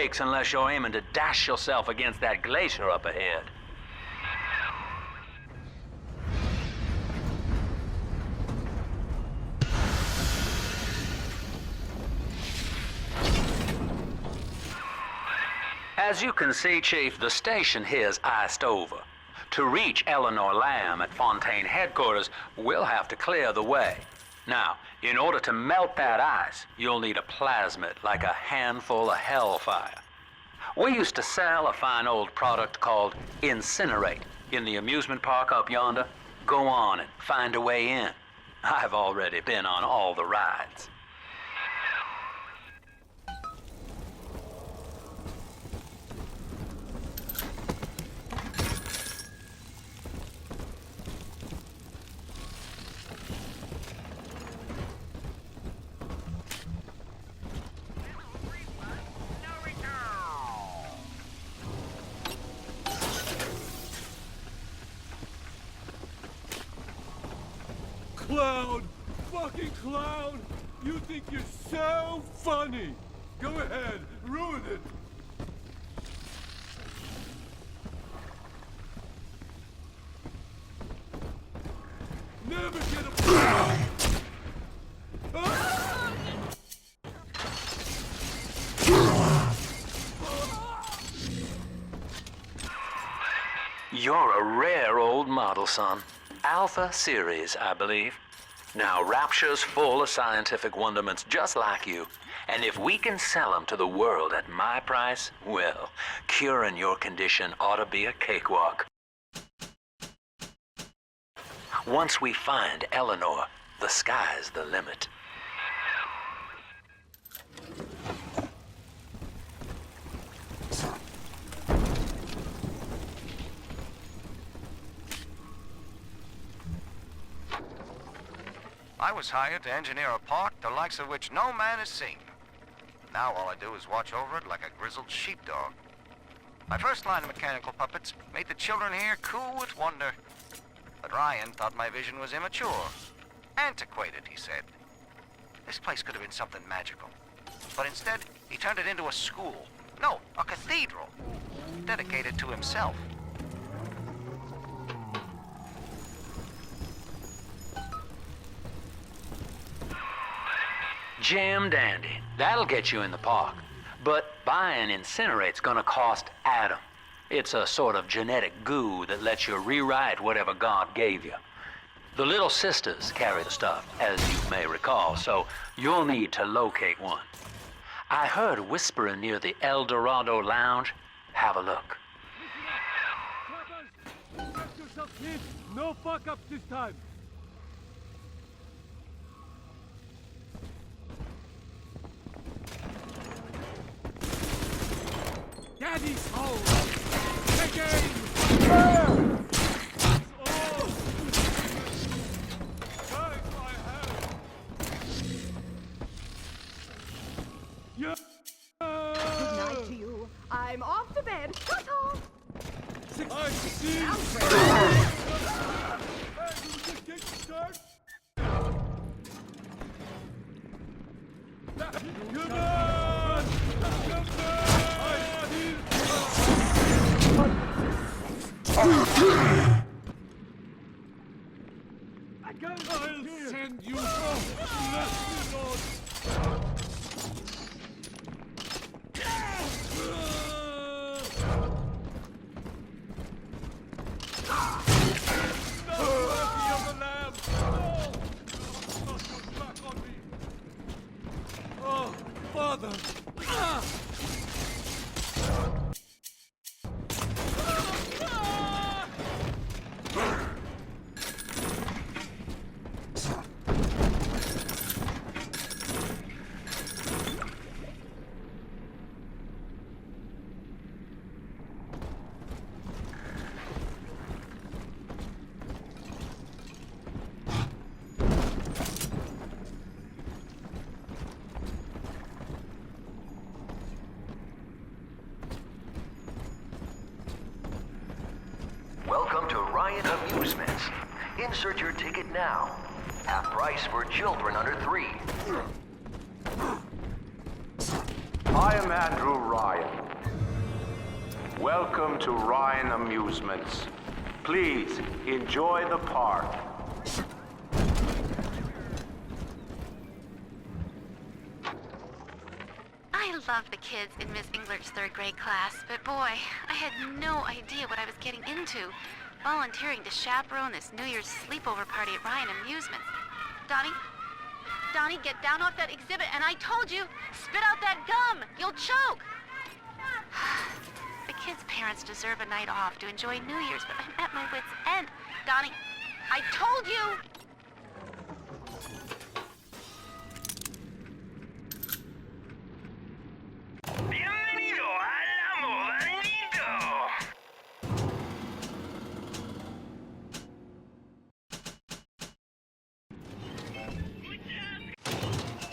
brakes unless you're aiming to dash yourself against that glacier up ahead. As you can see, Chief, the station here's iced over. To reach Eleanor Lamb at Fontaine headquarters, we'll have to clear the way. Now, in order to melt that ice, you'll need a plasmid, like a handful of hellfire. We used to sell a fine old product called Incinerate in the amusement park up yonder. Go on and find a way in. I've already been on all the rides. Clown! Fucking clown! You think you're so funny! Go ahead, ruin it! Never get a... Ah! You're a rare old model, son. Alpha series, I believe. Now, Rapture's full of scientific wonderments just like you. And if we can sell them to the world at my price, well, curing your condition ought to be a cakewalk. Once we find Eleanor, the sky's the limit. I was hired to engineer a park the likes of which no man has seen. Now all I do is watch over it like a grizzled sheepdog. My first line of mechanical puppets made the children here coo with wonder. But Ryan thought my vision was immature. Antiquated, he said. This place could have been something magical. But instead, he turned it into a school. No, a cathedral. Dedicated to himself. Jim dandy. That'll get you in the park. But buying Incinerate's gonna cost Adam. It's a sort of genetic goo that lets you rewrite whatever God gave you. The little sisters carry the stuff, as you may recall, so you'll need to locate one. I heard whispering near the El Dorado Lounge. Have a look. Get yourself hit! No fuck-ups this time! Daddy's home! Take aim! Fire! That's all! Guys, I have! Yeah! Good night to you. I'm off to bed. Ta-ta! I see! Alfred! Hey, you just get started? Come on! Come on! I'll send you left me Oh, Father! Welcome to Ryan Amusements. Insert your ticket now. Half price for children under 3. I am Andrew Ryan. Welcome to Ryan Amusements. Please enjoy the park. I love the kids in Miss Englert's third grade class, but boy, I had no idea what I was getting into. Volunteering to chaperone this New Year's sleepover party at Ryan Amusements. Donnie, get down off that exhibit, and I told you, spit out that gum! You'll choke! The kids' parents deserve a night off to enjoy New Year's, but I'm at my wit's end. Donnie, I told you! Bienvenido al Modanito.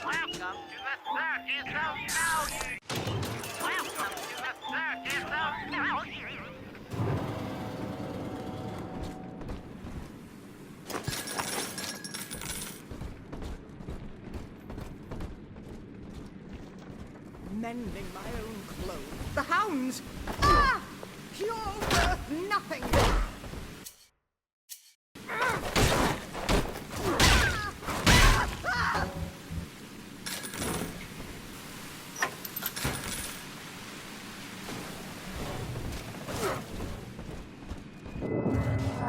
Welcome to the circus of value. Welcome to the circus of value. Mending my own clothes. The hounds! Ah! You're worth nothing!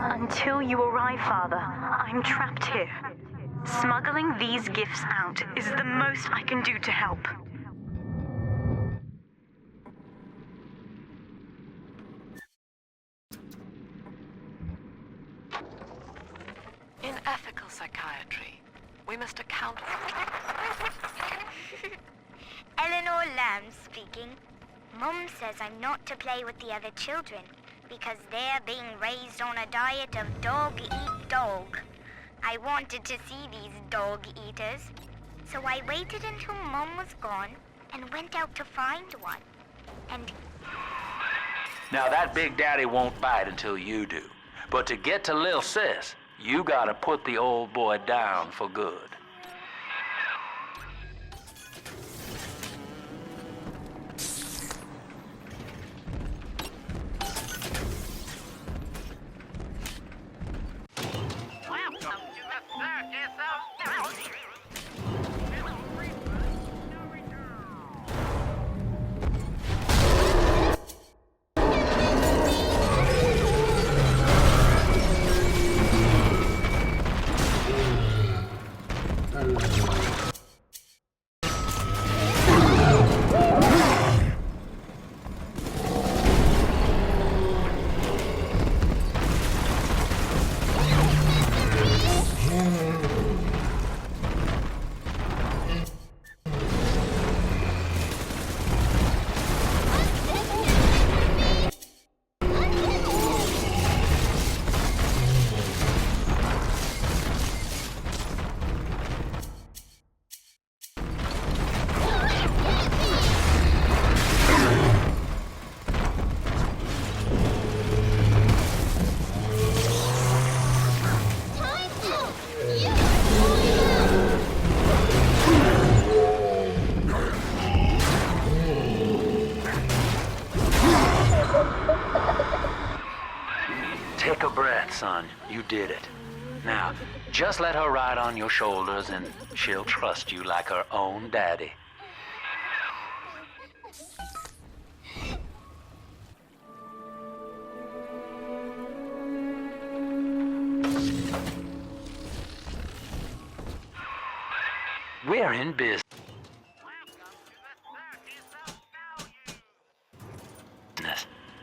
Until you arrive, Father, I'm trapped here. Smuggling these gifts out is the most I can do to help. In ethical psychiatry, we must account for... Eleanor Lamb speaking. Mum says I'm not to play with the other children because they're being raised on a diet of dog-eat-dog. I wanted to see these dog-eaters, so I waited until Mum was gone and went out to find one. And... Now that Big Daddy won't bite until you do. But to get to Lil Sis, you gotta put the old boy down for good. Welcome to the circus of value. Take a breath, son. You did it. Now, just let her ride on your shoulders and she'll trust you like her own daddy. We're in business.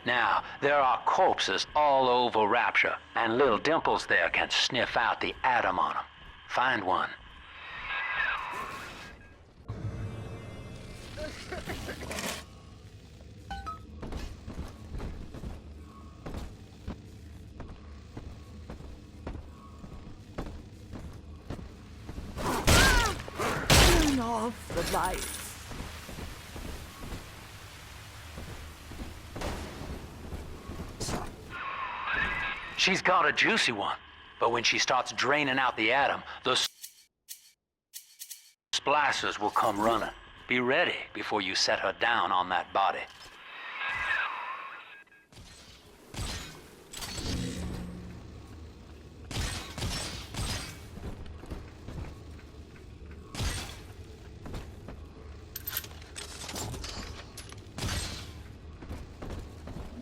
Now, there are corpses all over Rapture, and little Dimples there can sniff out the atom on them. Find one. Turn off the lights. She's got a juicy one, but when she starts draining out the atom, the splicers will come running. Be ready before you set her down on that body.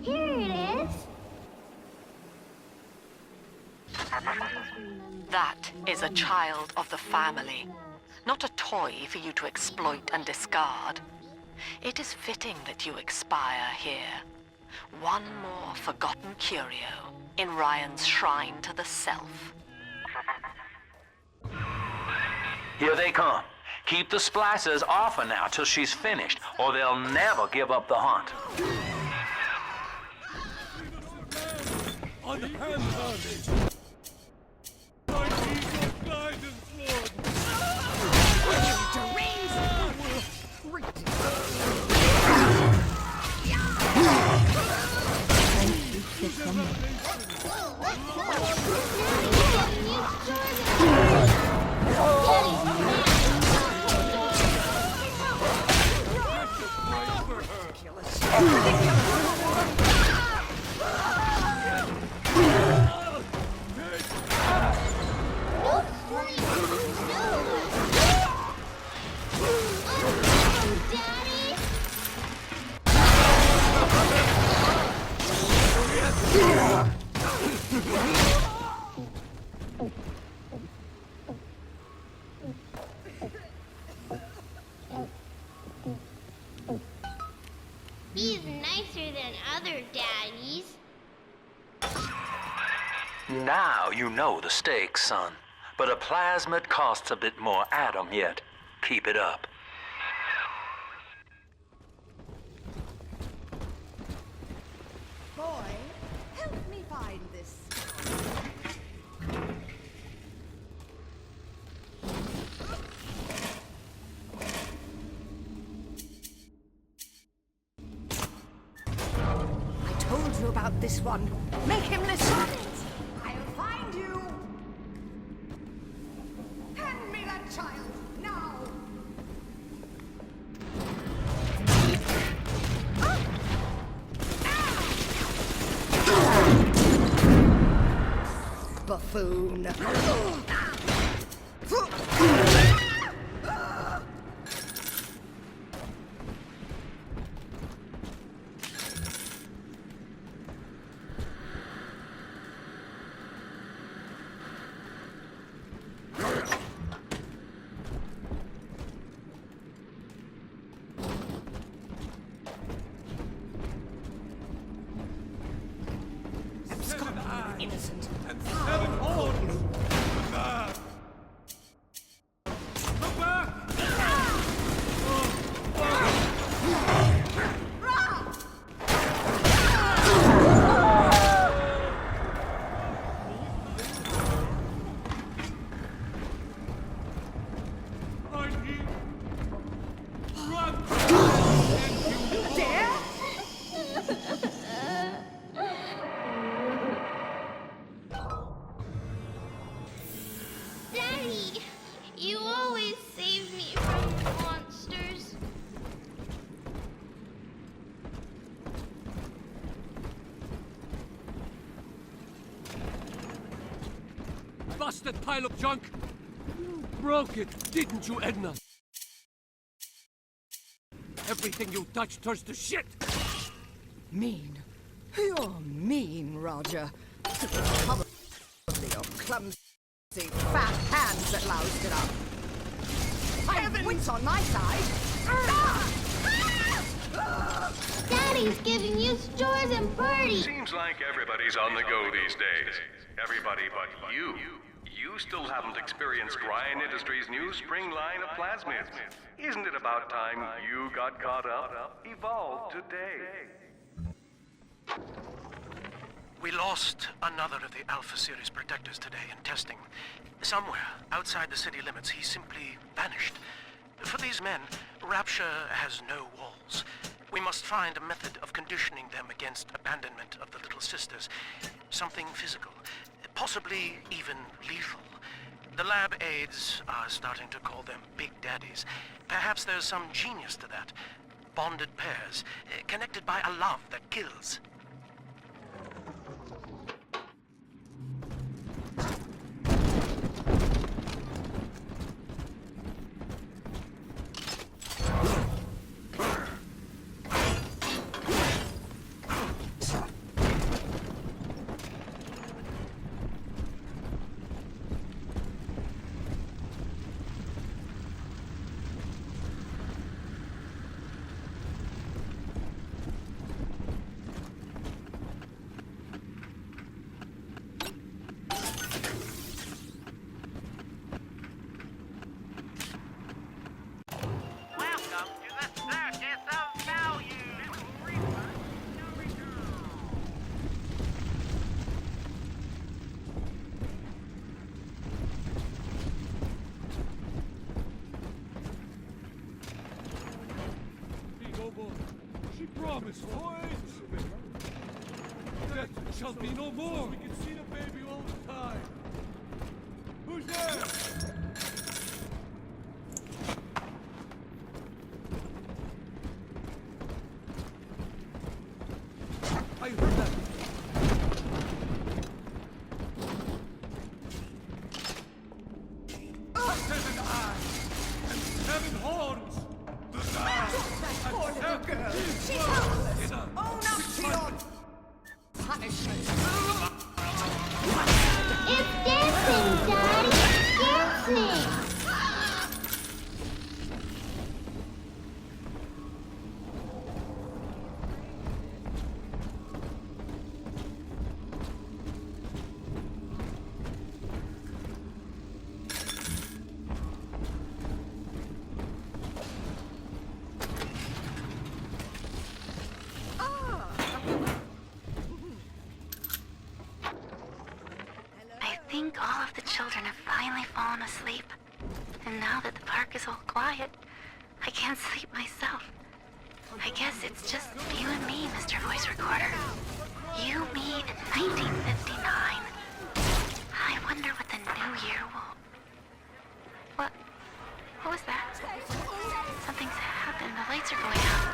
Here it is. That is a child of the family, not a toy for you to exploit and discard. It is fitting that you expire here. One more forgotten curio in Ryan's shrine to the self. Here they come. Keep the splicers off her now till she's finished, or they'll never give up the hunt. On hand, army! I need your guidance, Lord! He's nicer than other daddies. Now you know the stakes, son. But a plasmid costs a bit more atom yet. Keep it up. Boy, help me find this. I told you about this one. Make him listen. I'll find you. Hand me that child, now. Buffoon. Abscond, innocent. And 7 horns! Back! Come back! I need... Run! Dare? Daddy, you always save me from monsters. Busted pile of junk! You broke it, didn't you, Edna? Everything you touch turns to shit! Mean. You're mean, Roger. Probably your clumsy, fat hands that loused it up. I have wits on my side. Daddy's giving you stores and parties. Seems like everybody's on the go these days. Everybody but you. You still haven't experienced Ryan Industries' new spring line of plasmids. Isn't it about time you got caught up? Evolved today. We lost another of the Alpha Series protectors today in testing. Somewhere outside the city limits, he simply vanished. For these men, Rapture has no walls. We must find a method of conditioning them against abandonment of the Little Sisters. Something physical, possibly even lethal. The lab aides are starting to call them big daddies. Perhaps there's some genius to that. Bonded pairs, connected by a love that kills. She promised. Death shall be no more. We can see the baby all the time. Who's there? I heard that. Seven eyes and 7 horns. That poor little girl. She's helpless. Own up to your punishment. It's dancing, Daddy! Dancing! I think all of the children have finally fallen asleep. And now that the park is all quiet, I can't sleep myself. I guess it's just you and me, Mr. Voice Recorder. You, me, and 1959. I wonder what the new year will... What was that? Something's happened. The lights are going out.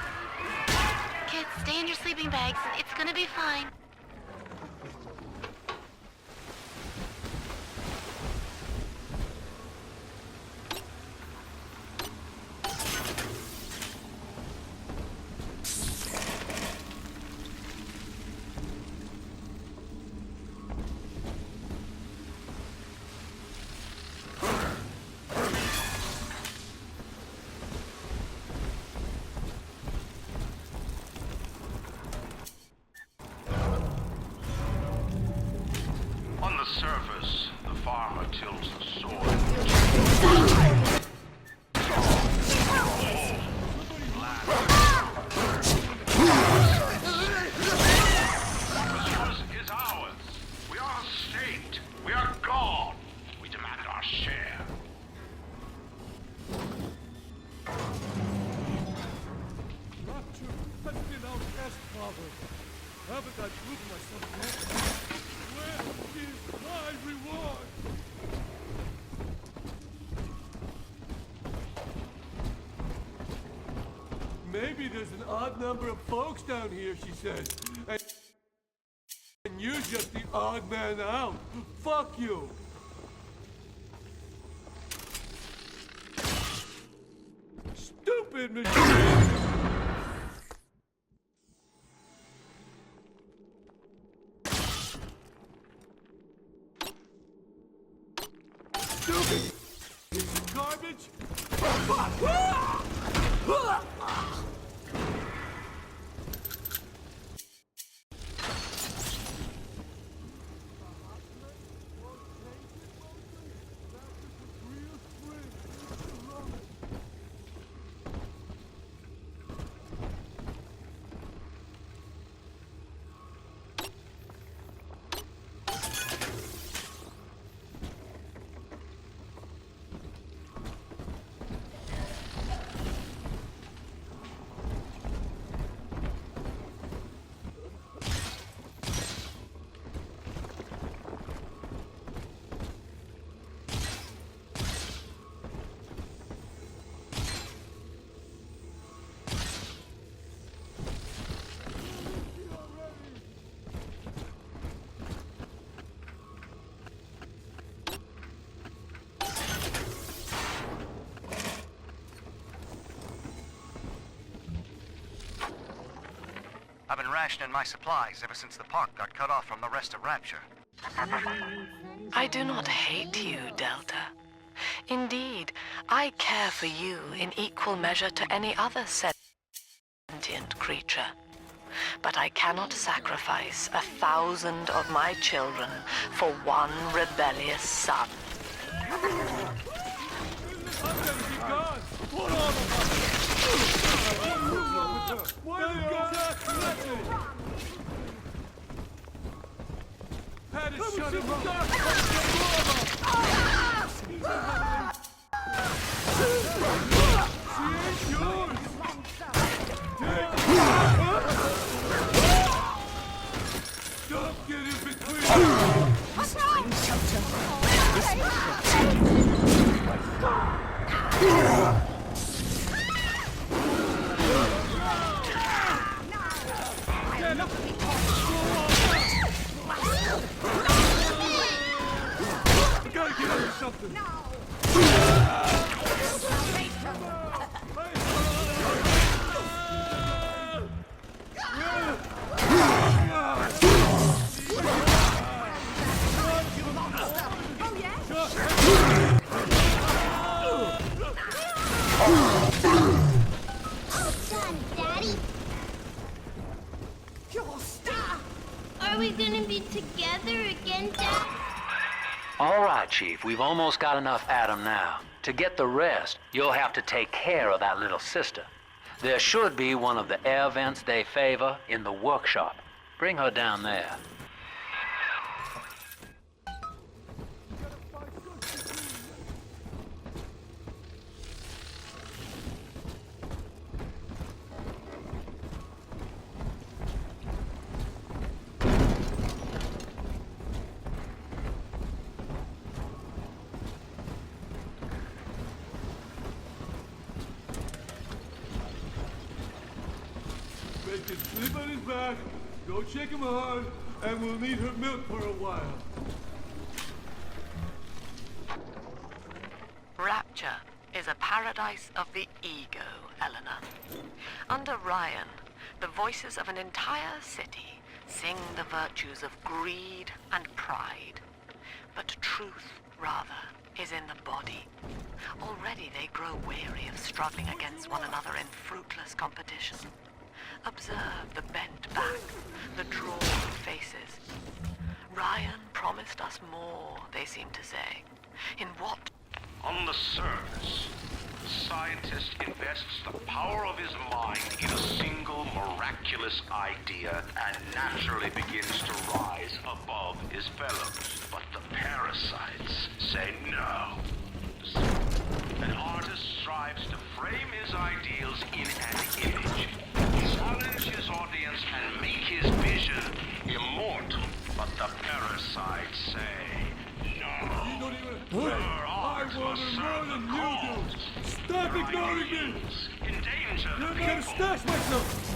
Kids, stay in your sleeping bags. It's gonna be fine. On the surface, the farmer tills the soil. What is ours? We are a state. We are God. We demand our share. Rapture has been our best father. Haven't I proved myself yet? Where is my reward? Maybe there's an odd number of folks down here, she says. And you're just the odd man out. Fuck you. Stupid machine. Stupid garbage. I've been rationing my supplies ever since the park got cut off from the rest of Rapture. I do not hate you, Delta. Indeed, I care for you in equal measure to any other sentient creature. But I cannot sacrifice 1,000 of my children for one rebellious son. Had it shut him She ain't yours! Don't get in between! What's wrong, Shelter? I gotta get under something! Are we gonna be together again, Dad? All right, Chief, we've almost got enough Adam now. To get the rest, you'll have to take care of that little sister. There should be one of the air vents they favor in the workshop. Bring her down there. Make him sleep on his back, go check him hard, and we'll need her milk for a while. Rapture is a paradise of the ego, Eleanor. Under Ryan, the voices of an entire city sing the virtues of greed and pride. But truth, rather, is in the body. Already they grow weary of struggling against one another in fruitless competition. Observe the bent back, the drawn faces. Ryan promised us more, they seem to say. In what? On the surface, the scientist invests the power of his mind in a single miraculous idea and naturally begins to rise above his fellows. But the parasites say no. An artist strives to frame his ideals in an image, challenge his audience and make his vision immortal. But the parasites say no. Her art must serve the cause. Stop ignoring me! In danger You're the gonna people. stash myself!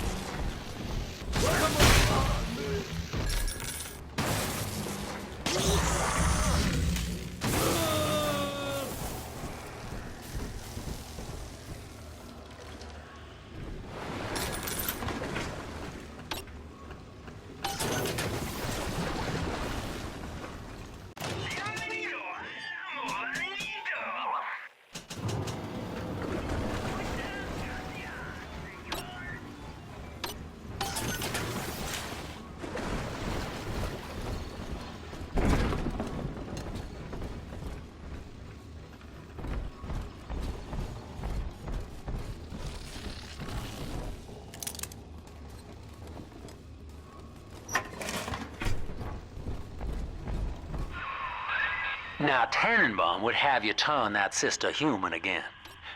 Now, Tannenbaum would have you turn that sister human again.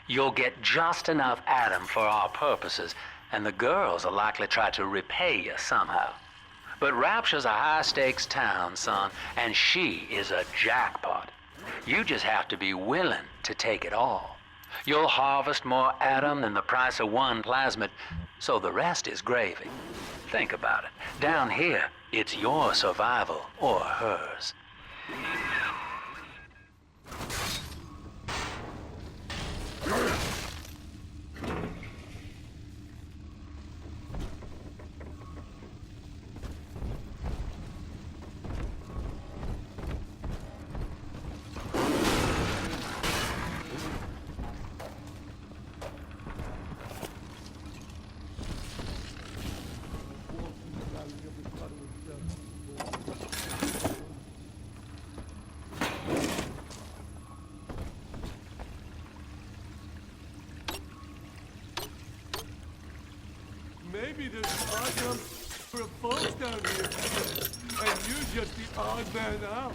You'll get just enough Adam for our purposes, and the girls will likely try to repay you somehow. But Rapture's a high-stakes town, son, and she is a jackpot. You just have to be willing to take it all. You'll harvest more Adam than the price of one plasmid, so the rest is gravy. Think about it. Down here, it's your survival or hers. maybe there's an odd number of folks down here, and you're just the odd man out.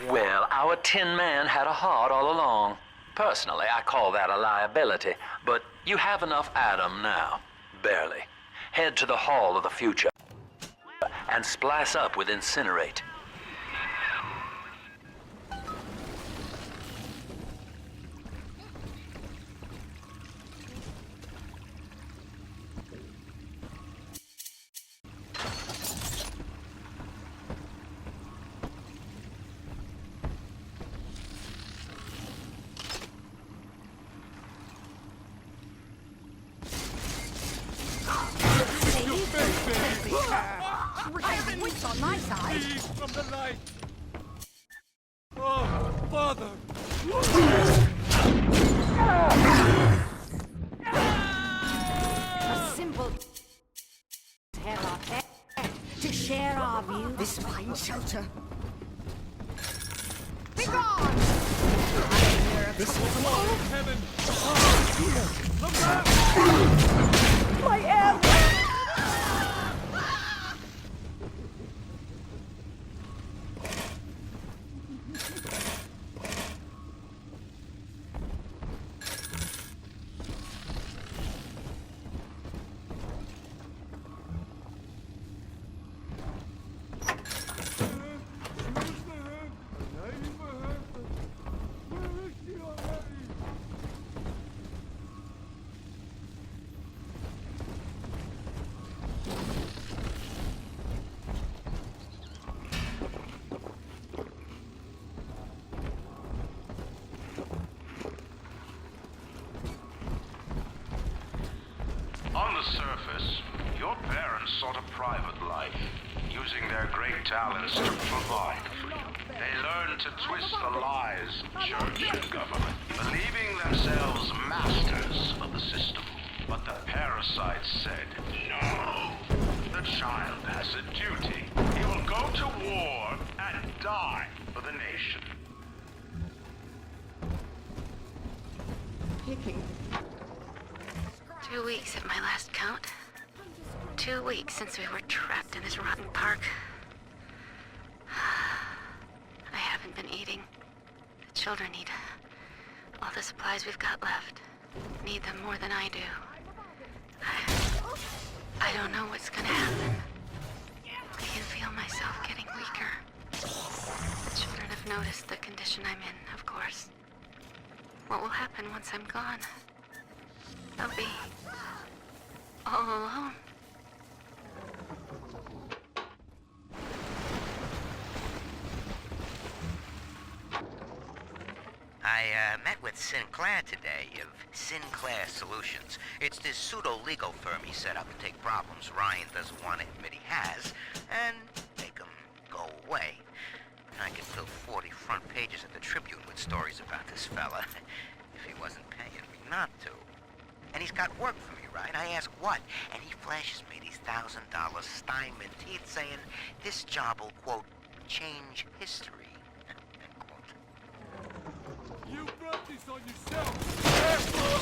Well, our Tin Man had a heart all along. Personally, I call that a liability, but you have enough Adam now. Barely. Head to the Hall of the Future and splice up with Incinerate. What's on my side? Please, from the light. Oh, Father. A simple tear our hair to share our view. This fine shelter. Be gone! This is heaven. Oh, look out! My air! On the surface, your parents sought a private life, using their great talents to provide for you. They learned to twist the lies of church and government, believing themselves masters of the system. But the parasites said, no, the child has a duty. He will go to war and die for the nation. Picking. 2 weeks at my last count. 2 weeks since we were trapped in this rotten park. I haven't been eating. The children need all the supplies we've got left. Need them more than I do. I don't know what's gonna happen. I can feel myself getting weaker. The children have noticed the condition I'm in, of course. What will happen once I'm gone? I'll be all alone. I met with Sinclair today of Sinclair Solutions. It's this pseudo-legal firm he set up to take problems Ryan doesn't want to admit he has and make them go away. I could fill 40 front pages of the Tribune with stories about this fella if he wasn't paying me not to. And he's got work for me, right? I ask what? And he flashes me these $1,000 Steinman teeth saying this job will, quote, change history. You brought this on yourself.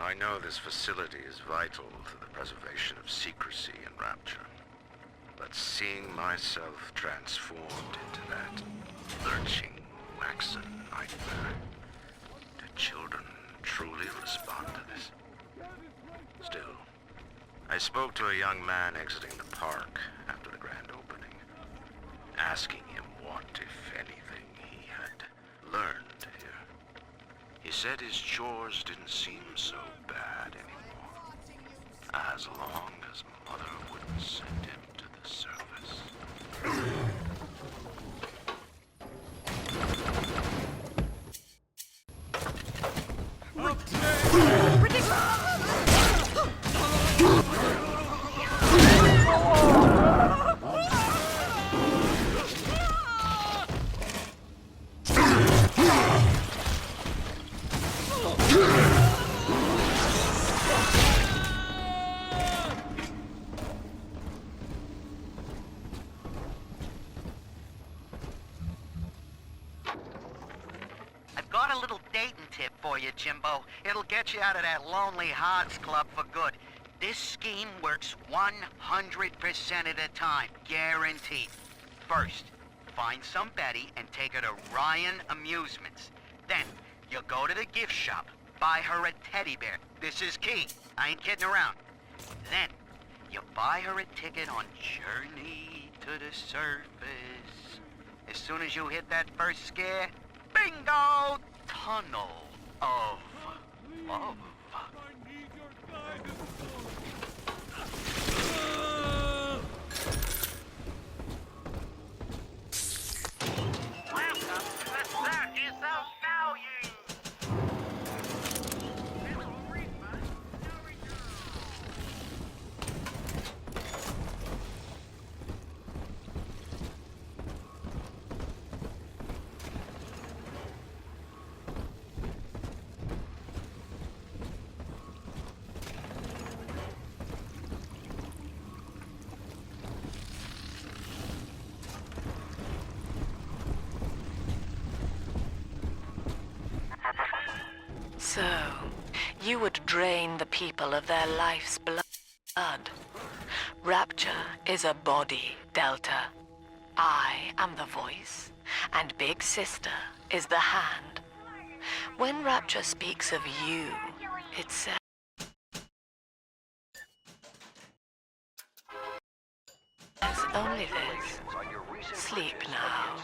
I know this facility is vital to the preservation of secrecy and Rapture, but seeing myself transformed into that lurching, waxen nightmare, do children truly respond to this? Still, I spoke to a young man exiting the park after the grand opening, asking him what, if anything, he had learned here. He said his chores didn't seem so bad anymore, as long as Mother wouldn't send him to the surface. I've got a little dating tip for you, Jimbo. It'll get you out of that Lonely Hearts Club for good. This scheme works 100% of the time, guaranteed. First, find some Betty and take her to Ryan Amusements. Then, you'll go to the gift shop, buy her a teddy bear. This is key. I ain't kidding around. Then, you buy her a ticket on Journey to the Surface. As soon as you hit that first scare, bingo! Tunnel of love. I need your guidance. Welcome to the Circus of Value! So, you would drain the people of their life's blood. Rapture is a body, Delta. I am the voice, and Big Sister is the hand. When Rapture speaks of you, it says only this. Sleep now.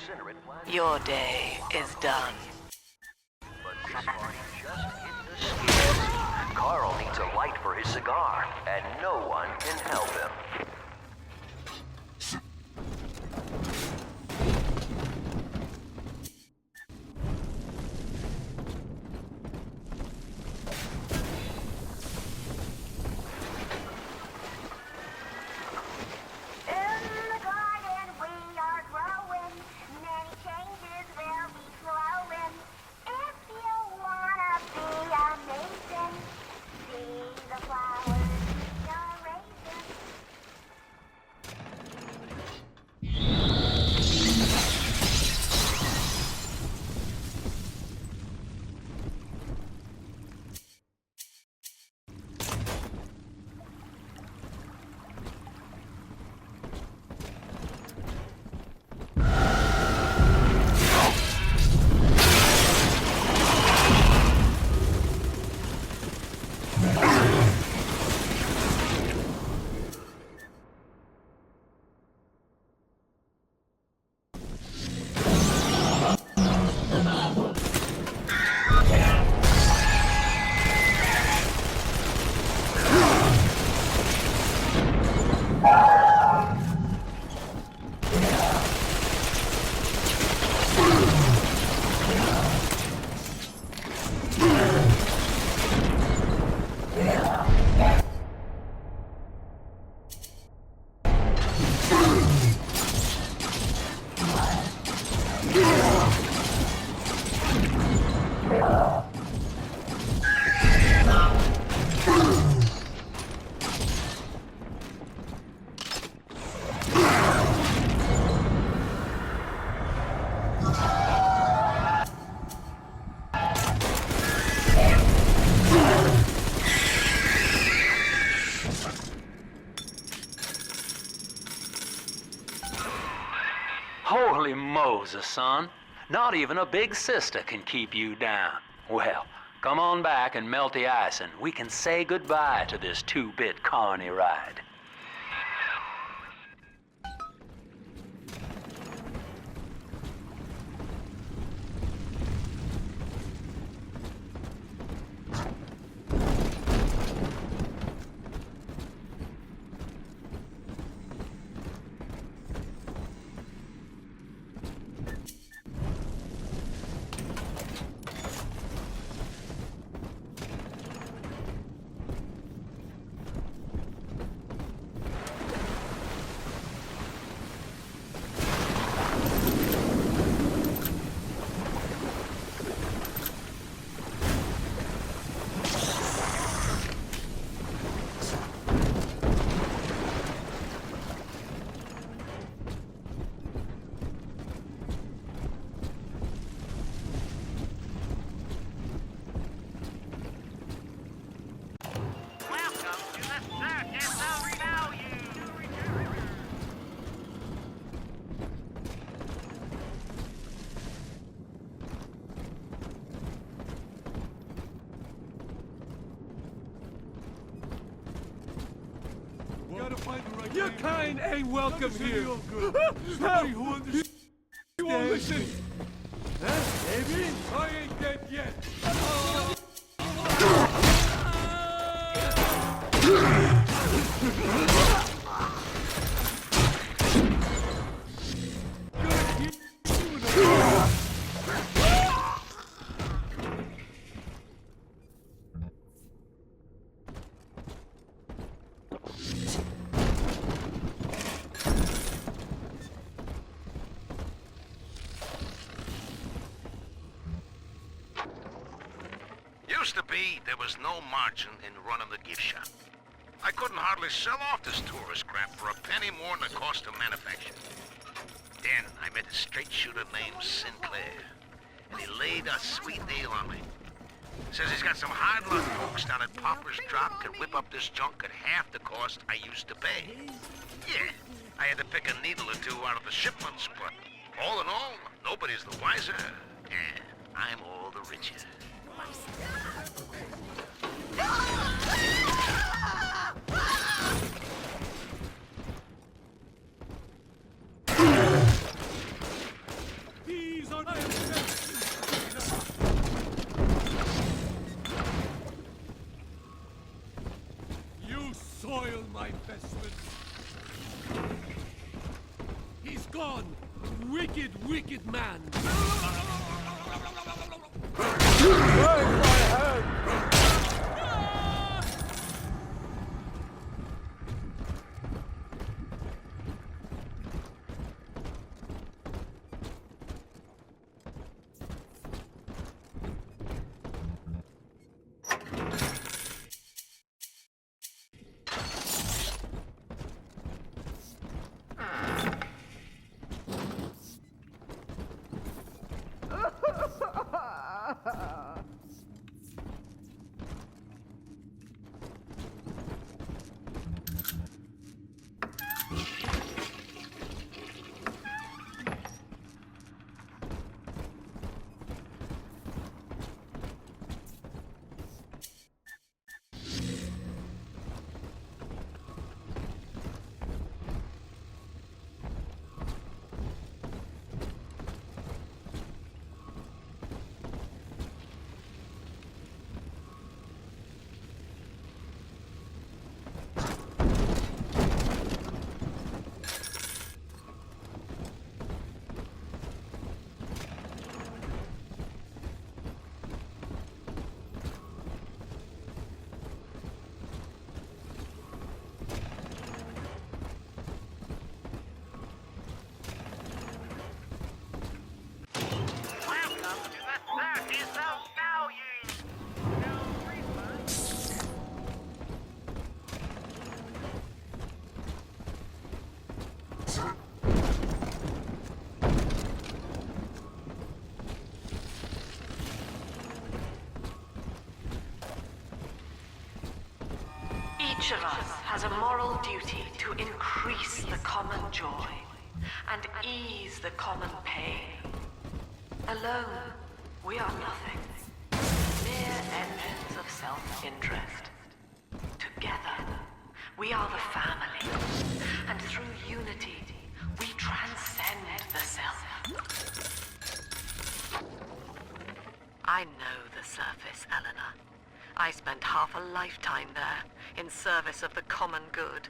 Your day is done. This party just hit the skids. Carl needs a light for his cigar, and no one can help him. Holy Moses, son. Not even a big sister can keep you down. Well, come on back and melt the ice and we can say goodbye to this two-bit carny ride. Your kind ain't welcome here. Somebody who understands. You won't listen. Huh? Maybe? I ain't dead yet. Used to be, there was no margin in running the gift shop. I couldn't hardly sell off this tourist crap for a penny more than the cost of manufacture. Then I met a straight shooter named Sinclair, and he laid a sweet deal on me. Says he's got some hard luck folks down at Popper's Drop can whip up this junk at half the cost I used to pay. Yeah, I had to pick a needle or two out of the shipments, but all in all, nobody's the wiser, and I'm all the richer. These are You soil my vestments. He's gone. Wicked, wicked man. Each of us has a moral duty to increase the common joy and ease the common pain. Alone, we are nothing. Mere engines of self-interest. Together, we are the family. And through unity, we transcend the self. I know the surface, Eleanor. I spent half a lifetime there, in service of the common good.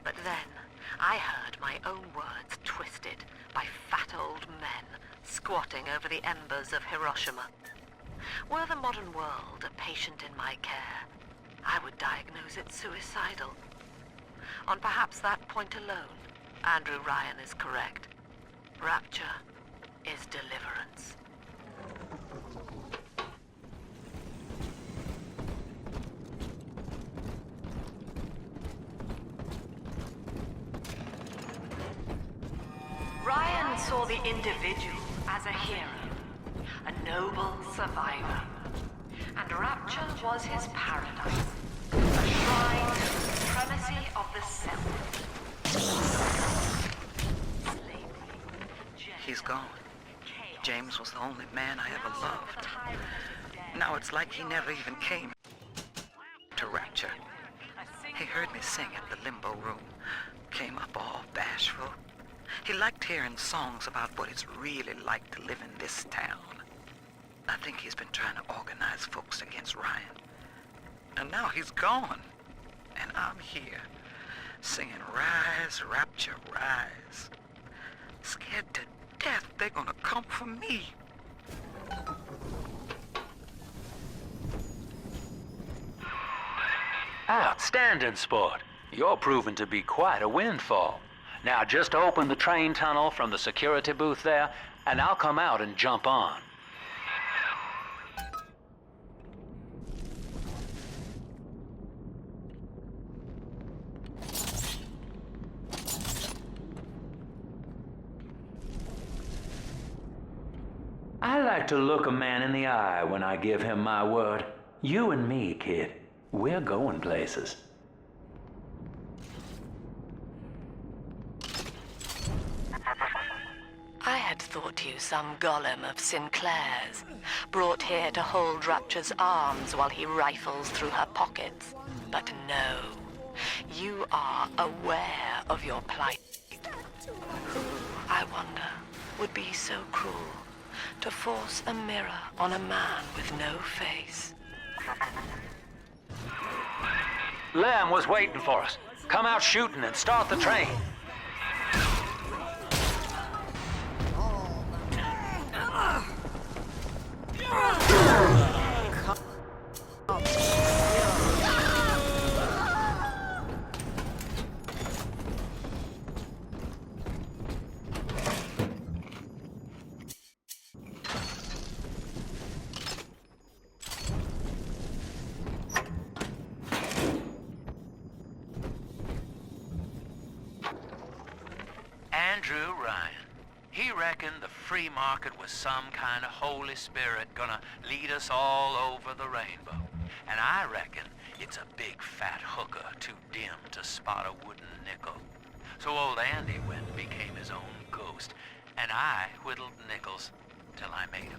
But then, I heard my own words twisted by fat old men squatting over the embers of Hiroshima. Were the modern world a patient in my care, I would diagnose it suicidal. On perhaps that point alone, Andrew Ryan is correct. Rapture is deliverance. Ryan saw the individual as a hero, a noble survivor. And Rapture was his paradise, a shrine to the supremacy of the self. He's gone. James was the only man I ever loved. Now it's like he never even came to Rapture. He heard me sing at the limbo room, came up all bashful. He liked hearing songs about what it's really like to live in this town. I think he's been trying to organize folks against Ryan. And now he's gone. And I'm here, singing Rise, Rapture, Rise. Scared to death they're gonna come for me. Outstanding, sport. You're proving to be quite a windfall. Now just open the train tunnel from the security booth there, and I'll come out and jump on. I like to look a man in the eye when I give him my word. You and me, kid, we're going places. I had thought you some golem of Sinclair's, brought here to hold Rapture's arms while he rifles through her pockets. But no, you are aware of your plight. Who, I wonder, would be so cruel to force a mirror on a man with no face? Lamb was waiting for us. Come out shooting and start the train. Andrew Ryan. He reckoned the free market was some kind of Holy Spirit gonna lead us all over the rainbow. And I reckon it's a big fat hooker too dim to spot a wooden nickel. So old Andy went and became his own ghost, and I whittled nickels till I made